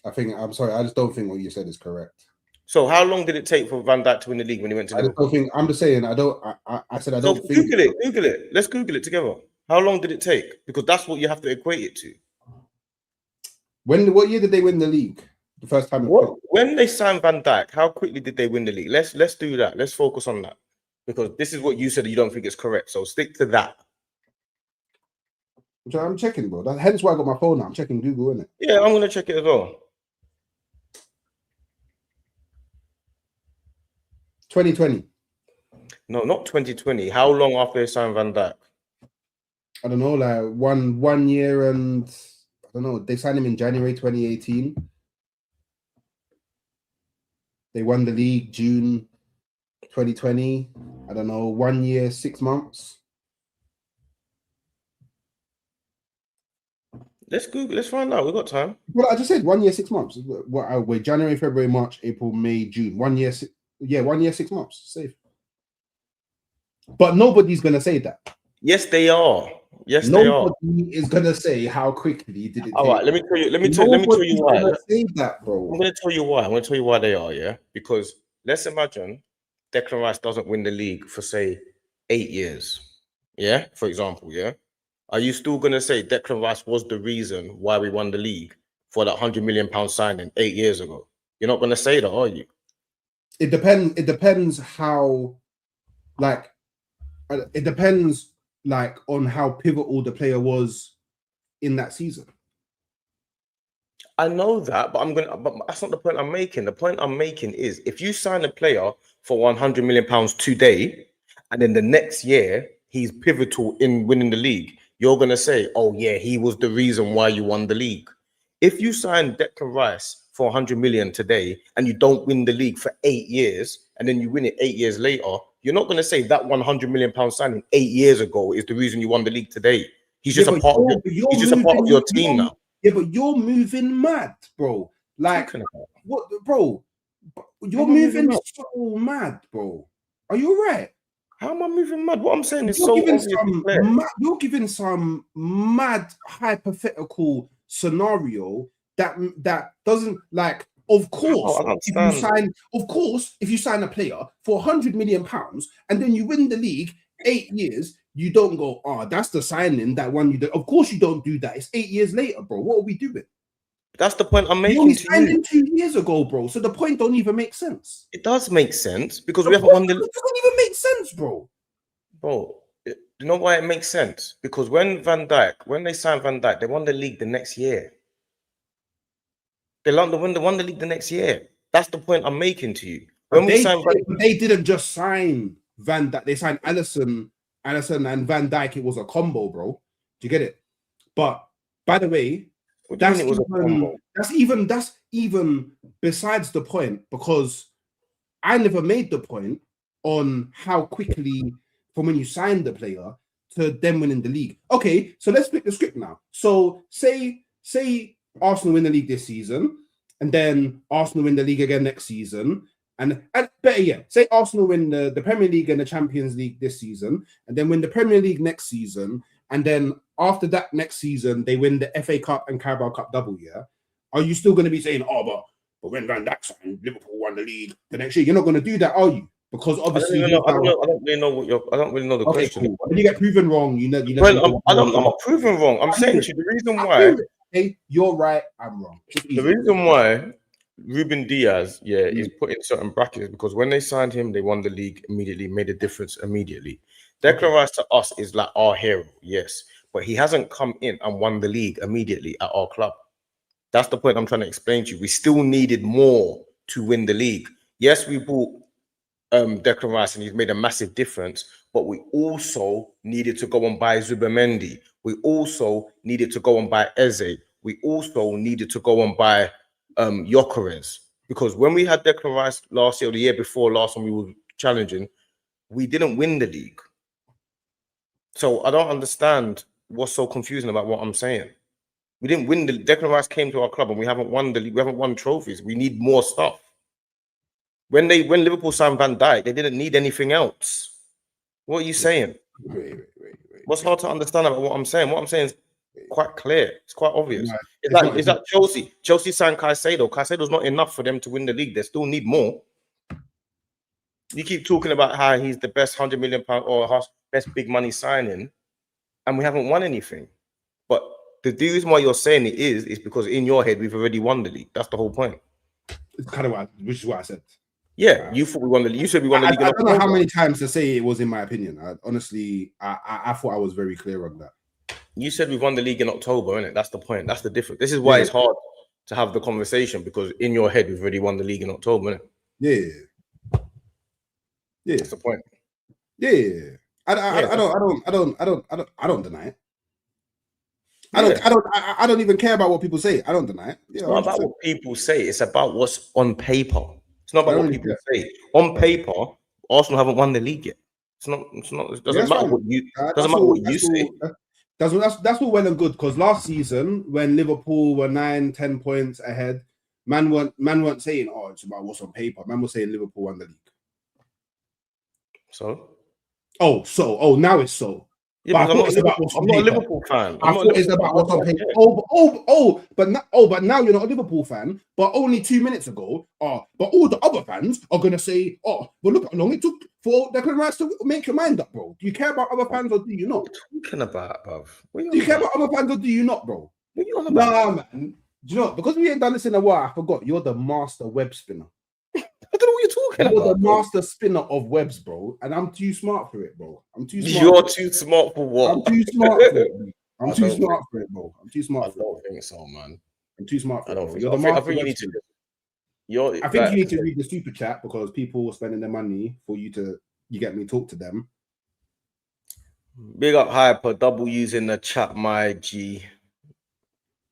I'm sorry, I just don't think what you said is correct. So how long did it take for Van Dijk to win the league when he went to Liverpool? I'm just saying, I said I don't think. Google it. Let's Google it together. How long did it take? Because that's what you have to equate it to. What year did they win the league? The first time? When they signed Van Dijk, how quickly did they win the league? Let's do that. Let's focus on that. Because this is what you said you don't think is correct. So stick to that. I'm checking, bro. Hence why I got my phone now. I'm checking Google, innit? Yeah, I'm going to check it as well. 2020. No, not 2020. How long after they signed Van Dijk? I don't know, like one year and I don't know. They signed him in January 2018. They won the league June 2020. I don't know, 1 year, 6 months. Let's Google. Let's find out. We've got time. Well, I just said 1 year, 6 months. We're January, February, March, April, May, June. 1 year, 1 year, 6 months. Safe. But nobody's gonna say that. Yes, they are. Yes, they are. Nobody is gonna say how quickly did it. All take. right, let me tell you. Let me tell you why. Gonna say that, bro. I'm going to tell you why. I'm going to tell you why they are. Yeah, because let's imagine Declan Rice doesn't win the league for say 8 years. Yeah, for example. Yeah, are you still going to say Declan Rice was the reason why we won the league for that £100 million signing 8 years ago? You're not going to say that, are you? It depends. It depends how, like, it depends like on how pivotal the player was in that season. I know that, but that's not the point I'm making. The point I'm making is if you sign a player for £100 million today, and then the next year he's pivotal in winning the league, you're gonna say, "Oh yeah, he was the reason why you won the league." If you sign Declan Rice for 100 million today and you don't win the league for 8 years, and then you win it 8 years later, you're not gonna say that £100 million signing 8 years ago is the reason you won the league today. He's just a part of he's just a part of your team now. Yeah, but you're moving mad, bro. Like, what, bro? You're moving so mad, bro. Are you all right? How am I moving mad? What I'm saying is so obvious. You're giving some mad hypothetical scenario that doesn't, like. Of course, if you sign a player for £100 million and then you win the league 8 years, you don't go, "Oh, that's the signing that won you." Of course, you don't do that. It's 8 years later, bro. What are we doing? That's the point I'm making. You only signed him 2 years ago, bro. So the point don't even make sense. It does make sense because we haven't won the league. It doesn't even make sense, bro. Bro, you know why it makes sense? Because when they signed Van Dijk, they won the league the next year. They won the league the next year. That's the point I'm making to you. When they didn't just sign Van Dijk, they signed Alisson and Van Dijk. It was a combo, bro. Do you get it? But by the way, that's even besides the point, because I never made the point on how quickly from when you signed the player to them winning the league. Okay, so let's flip the script now. So say Arsenal win the league this season, and then Arsenal win the league again next season, and better yet, say Arsenal win the Premier League and the Champions League this season, and then win the Premier League next season, and then after that next season they win the FA Cup and Carabao Cup double year. Are you still going to be saying, "Oh, but when Van Dijk signed, Liverpool won the league the next year"? You're not going to do that, are you? Because obviously, I don't really know the question. Cool. When you get proven wrong, I'm not proven wrong. I'm saying to you the reason why. Hey, you're right, I'm wrong. The reason why Ruben Diaz, is put in certain brackets because when they signed him, they won the league immediately, made a difference immediately. Declan Rice to us is like our hero, yes, but he hasn't come in and won the league immediately at our club. That's the point I'm trying to explain to you. We still needed more to win the league. Yes, we bought Declan Rice and he's made a massive difference, but we also needed to go and buy Zubimendi. We also needed to go and buy Eze. We also needed to go and buy Gyökeres, because when we had Declan Rice last year or the year before last when we were challenging, we didn't win the league. So I don't understand what's so confusing about what I'm saying. We didn't win the Declan Rice came to our club and we haven't won the league. We haven't won trophies. We need more stuff. When Liverpool signed Van Dijk, they didn't need anything else. What are you saying? Wait. What's hard to understand about what I'm saying? What I'm saying is quite clear. It's quite obvious. No, is that Chelsea? Chelsea signed Caicedo. Caicedo's not enough for them to win the league. They still need more. You keep talking about how he's the best £100 million or best big money signing, and we haven't won anything. But the reason why you're saying it is because in your head we've already won the league. That's the whole point. It's kind of which is what I said. Yeah, you thought we won the league. You said we won the league. I don't know how many times to say it was in my opinion. Honestly, I thought I was very clear on that. You said we won the league in October, innit? That's the point. That's the difference. This is why it's hard to have the conversation, because in your head we've already won the league in October, innit? Yeah. That's the point. Yeah. I don't deny it. I don't even care about what people say. I don't deny it. It's not about what people say. It's about what's on paper. It's not about what people say. On paper, Arsenal haven't won the league yet. It doesn't matter what you say. That's all well and good, because last season when Liverpool were 9-10 points ahead, man weren't saying, "Oh, it's about what's on paper." Man was saying Liverpool won the league. So? Now it's so. Yeah, But I because thought it's about what's I'm on not a paper. Liverpool fan. I thought it's about what's on paper. But now you're not a Liverpool fan. But only 2 minutes ago, but all the other fans are gonna say, but look how long it took for Declan Rice to make your mind up, bro. Do you care about other fans or do you not? What are you talking about, bruv? Do you care about other fans or do you not, bro? What are you on about? Nah, man. Do you know, because we ain't done this in a while, I forgot. You're the master web spinner. I don't know what you're talking You're about. the master spinner of webs, bro. And I'm too smart for it, bro. I'm too smart. You're too smart for what? I'm too smart for it, bro. I'm I too don't smart for it, bro. I'm too I smart for it. don't think so, man. I'm too smart for I it, don't bro. think You're so. the master. I think you need to. I think you need to read the super chat because people are spending their money for you to, you get me, talk to them. Big up Hyper, W's in the chat, my G.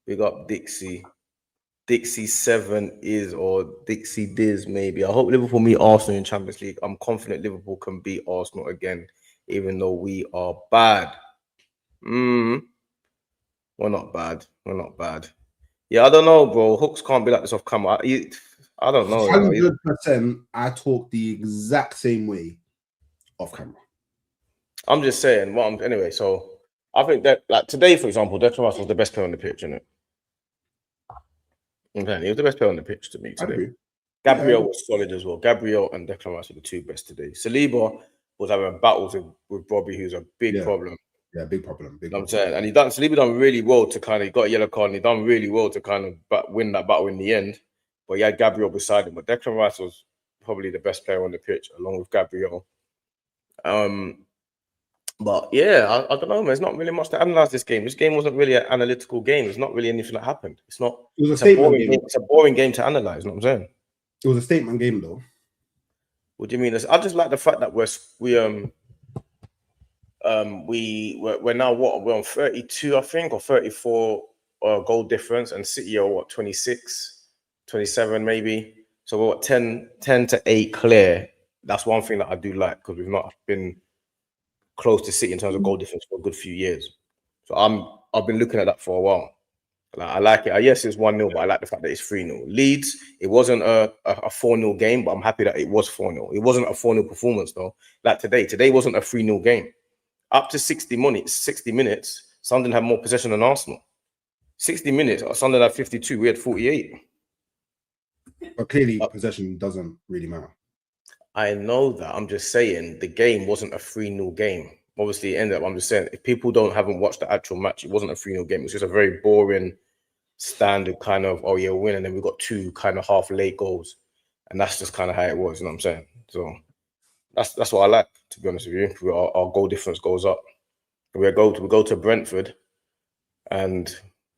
Big up Dixie. Dixie 7 is, or Dixie Diz maybe. I hope Liverpool meet Arsenal in Champions League. I'm confident Liverpool can beat Arsenal again, even though we are bad. We're not bad. We're not bad. Yeah, I don't know, bro. Hooks can't be like this off camera. I don't know. 100%. I talk the exact same way off camera. I'm just saying. Anyway, so I think that, like today, for example, Declan Rice was the best player on the pitch, isn't it? Okay, he was the best player on the pitch to me today. Gabriel was solid as well. Gabriel and Declan Rice were the two best today. Saliba was having battles with Bobby, who's a big problem. Yeah, big problem. You know what I'm saying? And Saliba done really well to kind of, he got a yellow card and he done really well to kind of win that battle in the end. But he had Gabriel beside him. But Declan Rice was probably the best player on the pitch, along with Gabriel. But yeah, I don't know, man. There's not really much to analyze this game. This game wasn't really an analytical game. There's not really anything that happened. It's not. It was a statement game. It's a boring game to analyze. You know what I'm saying? It was a statement game, though. What do you mean? I just like the fact that we're now what? We're on 32, I think, or 34 goal difference, and City are what, 26, 27 maybe. So we're what, 10 to 8 clear. That's one thing that I do like because we've not been close to City in terms of goal difference for a good few years. So I've been looking at that for a while. Like, I like it. Yes, it's 1-0, but I like the fact that it's 3-0. Leeds, it wasn't a 4-0 game, but I'm happy that it was 4-0. It wasn't a 4-0 performance though. Like today wasn't a 3-0 game. Up to 60 minutes, Sunderland had more possession than Arsenal. 60 minutes, Sunderland had 52, we had 48. But clearly, possession doesn't really matter. I know that. I'm just saying the game wasn't a 3-0 game. Obviously, it ended up, I'm just saying, if people haven't watched the actual match, it wasn't a 3-0 game. It was just a very boring, standard kind of, oh yeah, win. And then we got 2 kind of half late goals. And that's just kind of how it was, you know what I'm saying? So that's what I like, to be honest with you. Our goal difference goes up. We go to Brentford and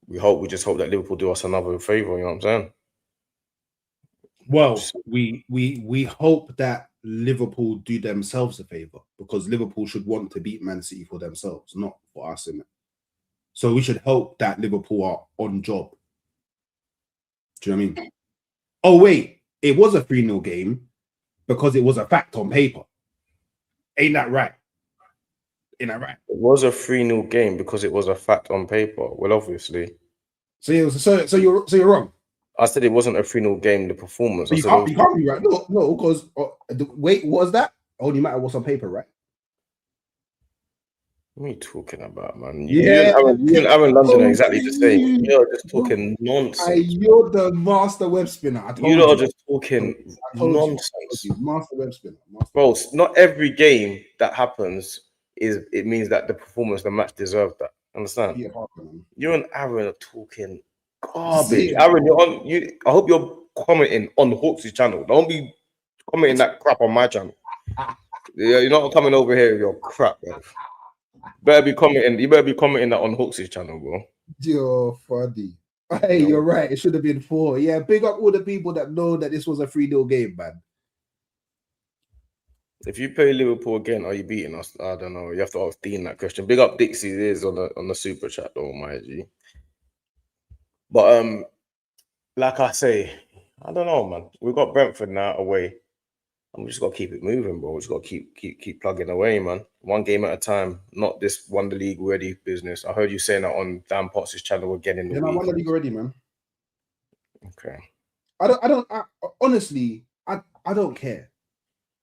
we just hope that Liverpool do us another favour, you know what I'm saying? Well, we hope that Liverpool do themselves a favour because Liverpool should want to beat Man City for themselves, not for us, innit? So we should hope that Liverpool are on job. Do you know what I mean? Oh, wait, it was a 3-0 game because it was a fact on paper. Ain't that right? Ain't that right? It was a 3-0 game because it was a fact on paper. Well, obviously. So you're wrong. I said it wasn't a 3-0 game, the performance. You can't be right. No, because wait, was that? Only matter what's on paper, right? What are you talking about, man? Yeah, you and Aaron London are exactly the same. You're just talking nonsense. You're the master web spinner. You are just talking nonsense. Master web spinner. Bro, not every game that happens it means that the performance, the match deserved that. Understand? Yeah, you and Aaron are talking garbage. Aaron, I hope you're commenting on Hawks' channel. Don't be commenting that crap on my channel. Yeah, you're not coming over here with your crap, bro. You better be commenting that on Hawks' channel, bro. You're funny. Hey, you're right. It should have been 4. Yeah, big up all the people that know that this was a 3-0 game, man. If you play Liverpool again, are you beating us? I don't know. You have to ask Dean that question. Big up Dixie is on the super chat, though, my G. But like I say, I don't know, man. We've got Brentford now away. And we just got to keep it moving, bro. We just got to keep plugging away, man. One game at a time. Not this won the league already business. I heard you saying that on Dan Potts' channel again in the week. I won the league already, man. Okay. Honestly, I don't care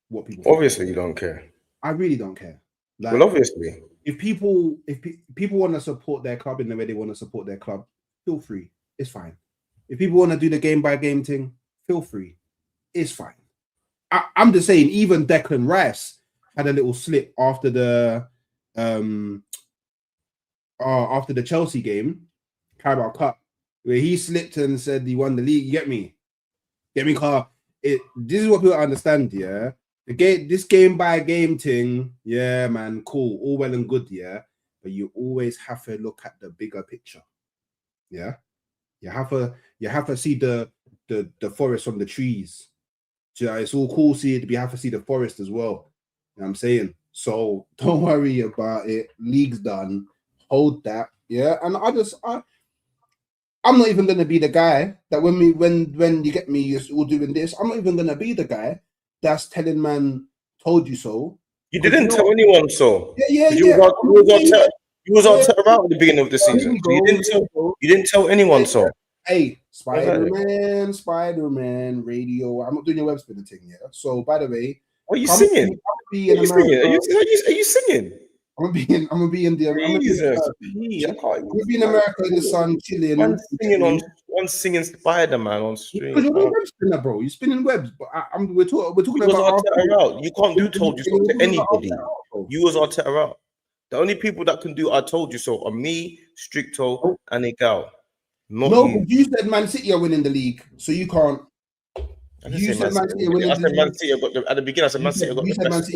what people think. Obviously, you don't care. I really don't care. Well, obviously. if people want to support their club in the way they want to support their club, feel free. It's fine. If people want to do the game by game thing, feel free. It's fine. I'm just saying, even Declan Rice had a little slip after the Chelsea game, Carabao Cup, where he slipped and said he won the league. You get me, Carl. This is what people understand, yeah. This game by game thing, yeah, man, cool, all well and good, yeah. But you always have to look at the bigger picture, yeah. You have to see the forest from the trees. So it's all cool, but you have to see the forest as well. You know what I'm saying? So don't worry about it. League's done. Hold that, yeah. And I'm not even gonna be the guy that when you get me, you're all doing this. I'm not even gonna be the guy that's telling man, told you so. You didn't tell anyone so. Yeah. You was Arteta out at the beginning of the season. You didn't tell anyone so. Hey, Spider-Man radio. I'm not doing your web spinning thing, yeah. So by the way, what are you singing? Are you singing? I'm gonna be in the. I'm gonna be in America in the sun, chilling. One singing Spider-Man on stream. Because you're a web spinner, bro. You're spinning webs, but we're talking about Arteta. You can't do told you so to anybody. You was Arteta out. The only people that can do I told you so are me, Stricto, and Mikel. You said Man City are winning the league, so you can't. You said Man City are winning the league. Man City at the beginning. I said Man City are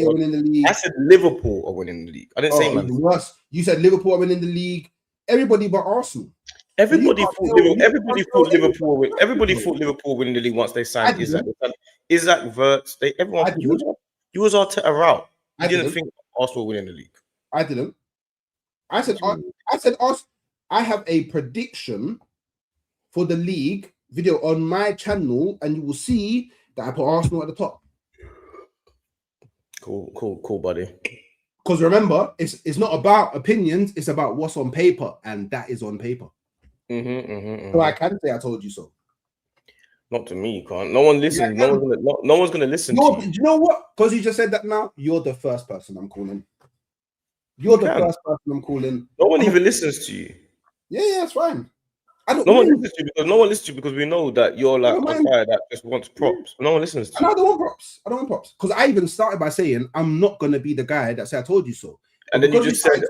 winning the league. I said Liverpool are winning the league. I didn't say Man City. You said Liverpool are winning the league. Everybody but Arsenal. Everybody thought Liverpool. Everybody thought Liverpool winning the league once they signed Isaac. Verts. You was Arteta out. You didn't think Arsenal winning the league. I didn't. I said Arsenal. I have a prediction for the league video on my channel, and you will see that I put Arsenal at the top. Cool, buddy. Because remember, it's not about opinions; it's about what's on paper, and that is on paper. So I can say I told you so. Not to me, you can't. No one listens. Yeah, no one's gonna listen to you. Do you know what? Because you just said that now, you're the first person I'm calling. You're the first person I'm calling. No one even listens to you. Yeah, it's fine. No one listens to you because we know that you're like a guy that just wants props. No one listens to you. I don't want props. Because I even started by saying I'm not gonna be the guy that said I told you so. And then you just said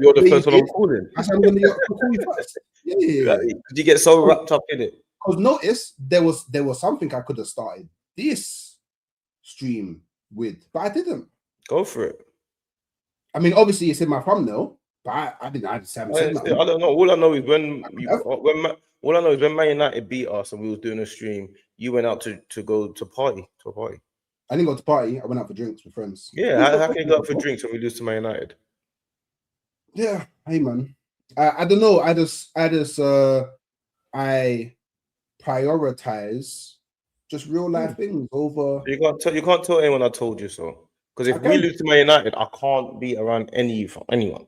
you're the first one I'm calling. I said I'm gonna call you first. Yeah. Did you get so wrapped up in it? Because notice there was something I could have started this stream with, but I didn't. Go for it. I mean, obviously it's in my thumbnail, but I haven't said nothing. I don't know. All I know is when Man United beat us and we was doing a stream, you went out to go to party. I didn't go to party. I went out for drinks with friends. Yeah, how can you go out for drinks when we lose to Man United? Yeah, hey man. I don't know. I prioritize just real life things over. You can't tell anyone I told you so. Because if we lose to Man United, I can't be around anyone.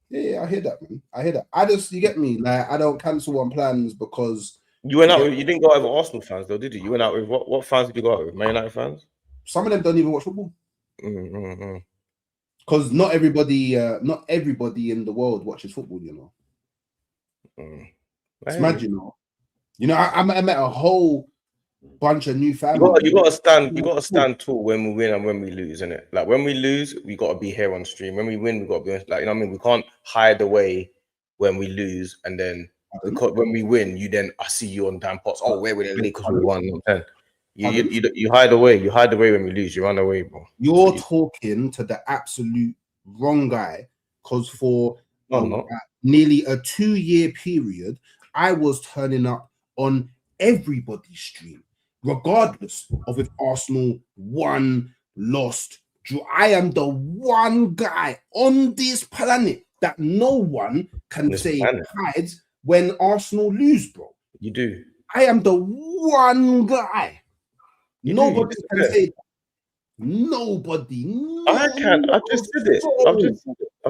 Yeah, I hear that, man. I hear that. You get me? Like, I don't cancel on plans because you went out. You didn't go out with Arsenal fans, though, did you? You went out with what fans did you go out with? Man United fans? Some of them don't even watch football. Because not everybody in the world watches football. You know, it's mad. You know, I met a whole bunch of new families. You got to stand tall when we win and when we lose, innit? Like when we lose, we got to be here on stream. When we win, we got to be like, you know what I mean? We can't hide away when we lose, and then because when we win, I see you on damn pots. Oh, where we play because we won. You hide away. You hide away when we lose. You run away, bro. You're talking to the absolute wrong guy. Because for nearly a 2-year period, I was turning up on everybody's stream, regardless of if Arsenal won, lost, drew. I am the one guy on this planet that no one can say hides when Arsenal lose, bro. You do. I am the one guy. Nobody can say that. Nobody. I can. I just did it.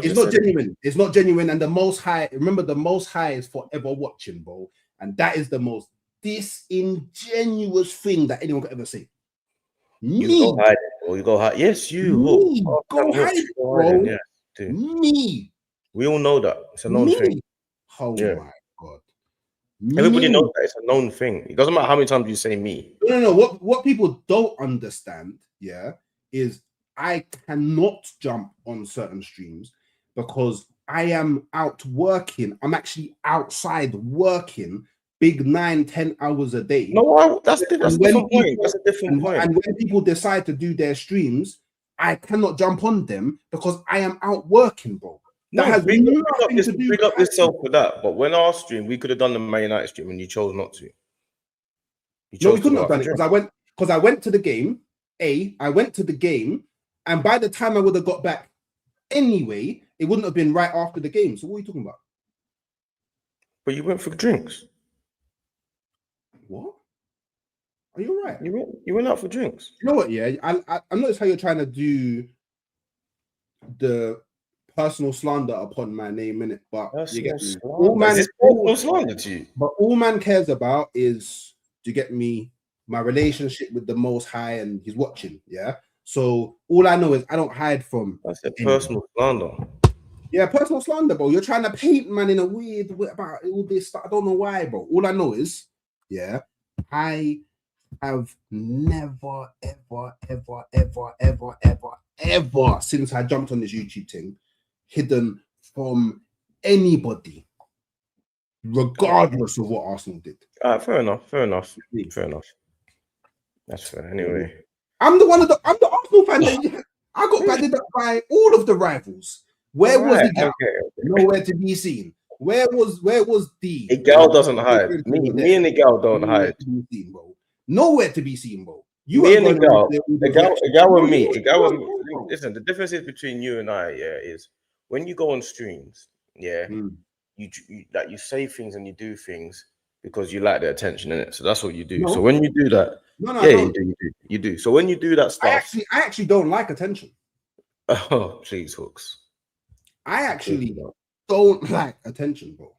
It's not genuine. It's not genuine. And the Most High, remember, the Most High is forever watching, bro. And that is the most disingenuous thing that anyone could ever say. You go hide it, bro. You go hide. Yes, you go hide it, bro. Do. Me. We all know that. It's a known thing. Oh Yeah. my God. Everybody Me. knows that it's a known thing. It doesn't matter how many times you say me. No. What people don't understand, yeah, is I cannot jump on certain streams because I am out working. I'm actually outside working big 9-10 hours a day. No, that's a different point. That's a different point. And when people decide to do their streams, I cannot jump on them because I am out working, bro. That has big nothing to do big up yourself for that. But when our stream, we could have done the Man United stream and you chose not to. No, we couldn't have done it because I went to the game. I went to the game, and by the time I would have got back anyway, it wouldn't have been right after the game. So what are you talking about? But you went for drinks. What? Are you all right? You went out for drinks. You know what? Yeah, I'm not how you're trying to do the personal slander upon my name, innit? But you get me. Personal slander to you. But all man cares about is, do you get me, my relationship with the Most High, and he's watching. Yeah. So all I know is I don't hide from. That's a personal slander. Yeah, personal slander, bro. You're trying to paint man in a weird way about all this stuff. I don't know why, bro. All I know is, yeah, I have never, ever since I jumped on this YouTube thing, hidden from anybody, regardless of what Arsenal did. Fair enough. That's fair. Anyway, I'm the Arsenal fan that I got battered up by all of the rivals. Where was the Gal? Nowhere to be seen. Where was the Gal doesn't hide. Me and the Gal don't hide. Nowhere to be seen, bro. Me and the Gal with me. Listen, the difference is between you and I, is when you go on streams, you say things and you do things because you like the attention in it. So that's what you do. No. So when you do that, you do. So when you do that stuff, I actually don't like attention. Oh, please, Hooks. I actually don't like attention, bro.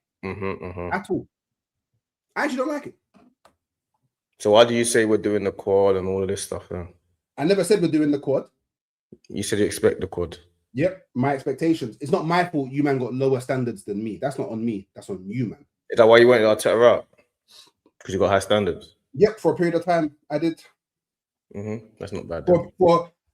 At all. I actually don't like it. So why do you say we're doing the quad and all of this stuff then? I never said we're doing the quad. You said you expect the quad. Yep, my expectations. It's not my fault you man got lower standards than me. That's not on me. That's on you, man. Is that why you went Arteta out? Because you got high standards? Yep, for a period of time, I did. That's not bad.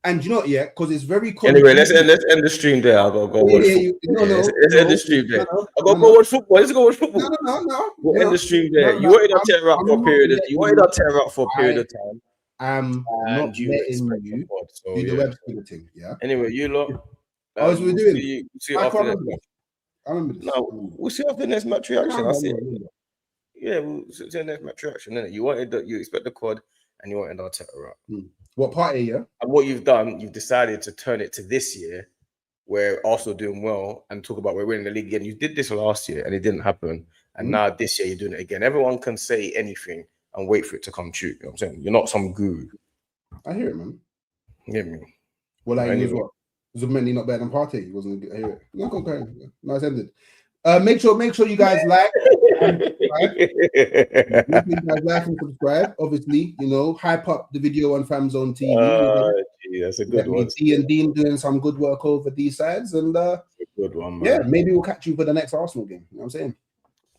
And you know what, because it's very anyway, let's end the stream there. I'll go watch football. Let's end the stream there. I'll go watch football. Let's go watch football. No. We'll end the stream there. You wanted Arteta out for a period of time. I'm not letting you do the web thing, yeah? Anyway, you lot. As we're doing. See after this. I remember this. No, we'll see after the next match reaction. I'll see it. Yeah, we'll see the next match reaction, innit? You expect the quad and you wanted Arteta out. What party, yeah? And what you've done, you've decided to turn it to this year where Arsenal doing well and talk about we're winning the league again. You did this last year and it didn't happen. And now this year you're doing it again. Everyone can say anything and wait for it to come true. You know what I'm saying? You're not some guru. I hear it, man. You get me? Well, I use what? Zubimendi not better than Partey. He wasn't good. I hear it. No, okay. Nice ended. Make sure you guys like and subscribe. Obviously, hype up the video on Famzone TV. That's a good one. D and Dean doing some good work over these sides, and a good one, man. Yeah, maybe we'll catch you for the next Arsenal game. You know what I'm saying?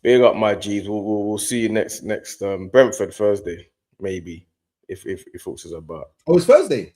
Big up, my G's. We'll see you next Brentford Thursday, maybe if Hooks is about. Oh, it's Thursday.